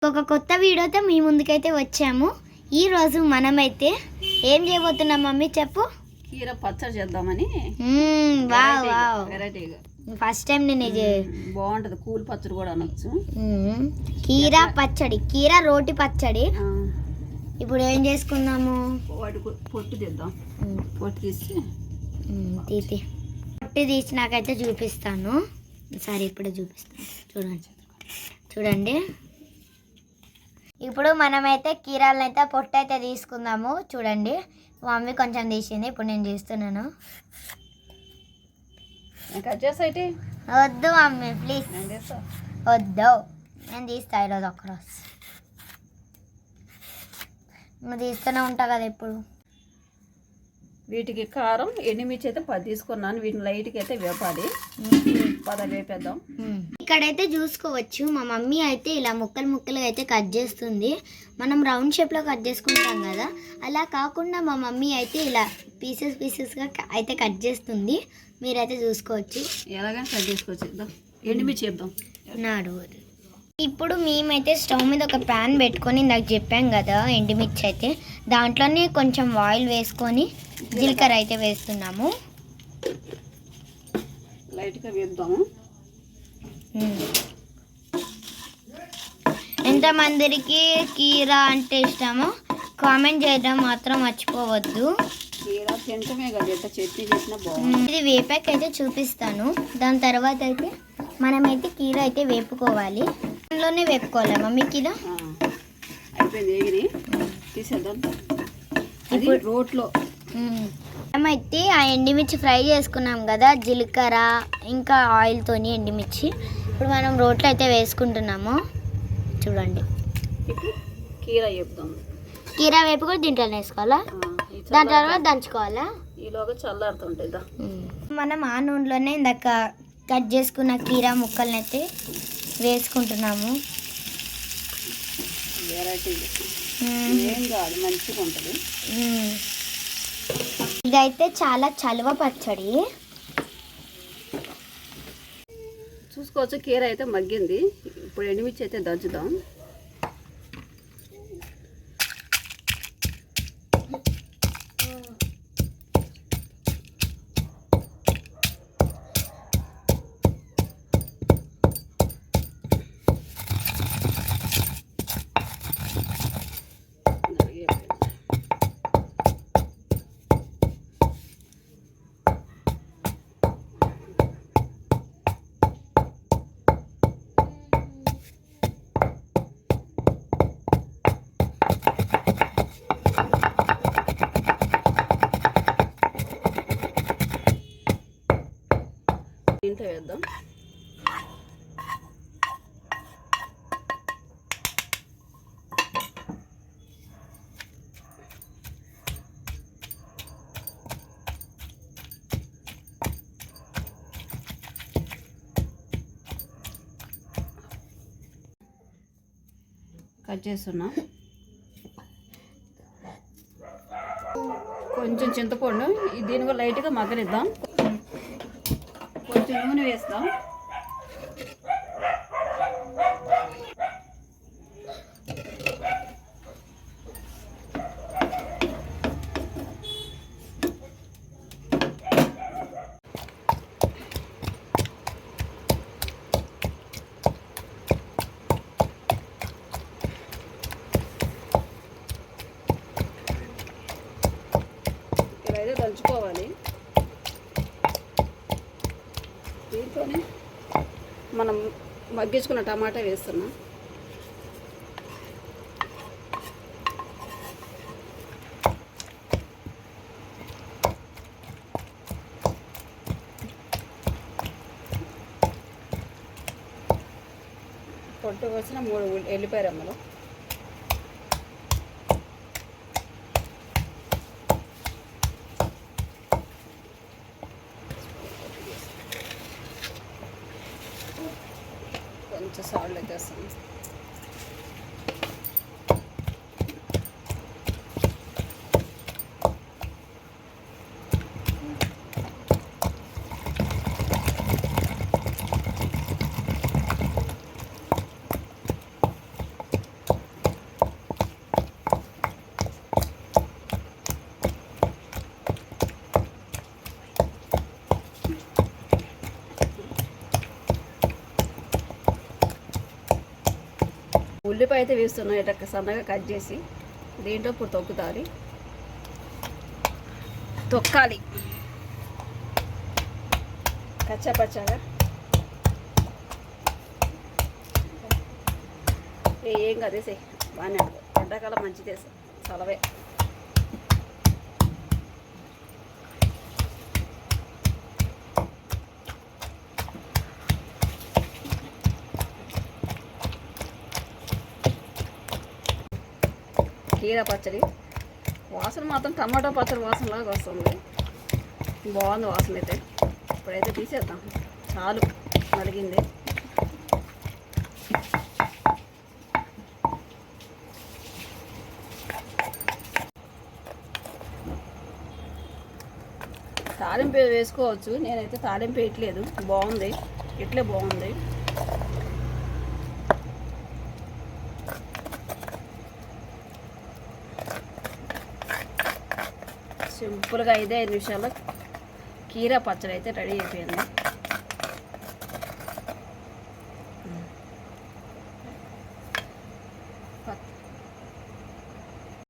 ఒక కొత్త వీడియోతో మీ ముందుకైతే వచ్చాము. ఈరోజు మనమైతే ఏం చేయబోతున్నాం మమ్మీ చెప్పు? కీర పచ్చడి చేద్దామని. వావ్ వావ్, వెరైటీగా ఫస్ట్ టైం నేను ఇది. బాగుంటది, కూల్ పచ్చడి కూడా అనొచ్చు. కీర పచ్చడి, కీర రోటి పచ్చడి. ఇప్పుడు ఏం చేసుకుందాము? వాటి పొట్టు తీద్దాం. పొట్టు తీసి పొట్టు తీసి నాకైతే చూపిస్తాను. సరే ఇప్పుడు చూపిస్తాను, చూడండి. ఇప్పుడు మనమైతే కీరాలను అయితే పొట్టు అయితే తీసుకుందాము. చూడండి, మమ్మీ కొంచెం తీసింది, ఇప్పుడు నేను చేస్తున్నాను. వద్దు మమ్మీ ప్లీజ్, వద్దు, నేను తీస్తా ఈరోజు ఒక్కరోజు. నువ్వు తీస్తూనే ఉంటావు కదా ఎప్పుడు. వీటికి కారం ఎండుమిర్చి అయితే 10 తీసుకున్నాను. వీటిని లైట్గా అయితే వేపాలి. వేపేద్దాం. ఇక్కడైతే చూసుకోవచ్చు, మా మమ్మీ అయితే ఇలా ముక్కలు ముక్కలుగా అయితే కట్ చేస్తుంది. మనం రౌండ్ షేప్లో కట్ చేసుకుంటాం కదా, అలా కాకుండా మా మమ్మీ అయితే ఇలా పీసెస్గా అయితే కట్ చేస్తుంది. మీరైతే చూసుకోవచ్చు, ఎలాగైనా కట్ చేసుకోవచ్చు. ఎండుమిర్చి చేద్దాం నాడు. ఇప్పుడు మేమైతే స్టవ్ మీద ఒక ప్యాన్ పెట్టుకొని, ఇందాక చెప్పాం కదా ఎండుమిర్చి అయితే, దాంట్లోనే కొంచెం ఆయిల్ వేసుకొని జీలకర్ర అయితే వేస్తున్నాము. లైట్గా వేద్దాము. ఎంతమందికి కీర అంటే ఇష్టమో కామెంట్ చేయడం మాత్రం మర్చిపోవద్దు. కీర తింటమే కదా, చట్నీ చేసినా బాగుంది. ఇది వేపాక అయితే చూపిస్తాను. దాని తర్వాత అయితే మనమైతే కీర అయితే వేపుకోవాలి. దానిలోనే వేపుకోవాలి మమ్మీ కీర. అయిపోయింది, ఏగిరి తీసేద్దాం. అది రోట్లో మనమైతే ఆ ఎండుమిర్చి ఫ్రై చేసుకున్నాం కదా, జీలకర్ర ఇంకా ఆయిల్తోని ఎండుమిర్చి. ఇప్పుడు మనం రోట్లో అయితే వేసుకుంటున్నాము. చూడండి, కీర వేపుదాం. కీర వేపు కూడా దీంట్లోనే వేసుకోవాలా, దాని తర్వాత దంచుకోవాలా. ఈలోగా చల్లారుతుంటుంది. మనం ఆ నూనెలోనే ఇందాక కట్ చేసుకున్న కీర ముక్కల్ని అయితే వేసుకుంటున్నాము. వెరైటీ ఏం కాదు, మంచిగా ఉంటుంది. ఇదైతే చాలా చలువ పచ్చడి. చూసుకోవచ్చు, కీర అయితే మగ్గింది. ఇప్పుడు ఎండుమిర్చి అయితే దంచుదాం. దీంట్లో వేద్దాం. కట్ చేస్తున్నా. కొంచెం చింతపండు, దీని కూడా లైట్గా మగ్గనిద్దాం. కొంచెం నూనె వేస్తాం. ఇలా అయితే దంచుకోవాలి. దీంట్లోనే మనం మగ్గించుకున్న టమాటా వేస్తున్నాం. పొట్టు వచ్చిన 3 ఎల్లిపాయ రెమ్మలు. కొంచెం సాల్ట్ అయితే వేస్తాను. ఉల్లిపాయ అయితే వేస్తున్నాను ఇట్లా సన్నగా కట్ చేసి. దీంట్లో ఇప్పుడు తొక్కాలి కచ్చాపచ్చాగా. ఏం కదేసే బాగానే ఎండాకాలం మంచిదే చలవే. కీర పచ్చడి వాసన మాత్రం టమాటా పచ్చడి వాసనలాగా వస్తుంది. బాగుంది వాసన అయితే. ఇప్పుడైతే తీసేద్దాం, చాలు మరిగింది. తాలింపు వేసుకోవచ్చు, నేనైతే తాలింపు వేయట్లేదు. బాగుంది ఇట్లే బాగుంది. సింపుల్గా 5 నిమిషాల్లో కీర పచ్చడి అయితే రెడీ అయిపోయింది.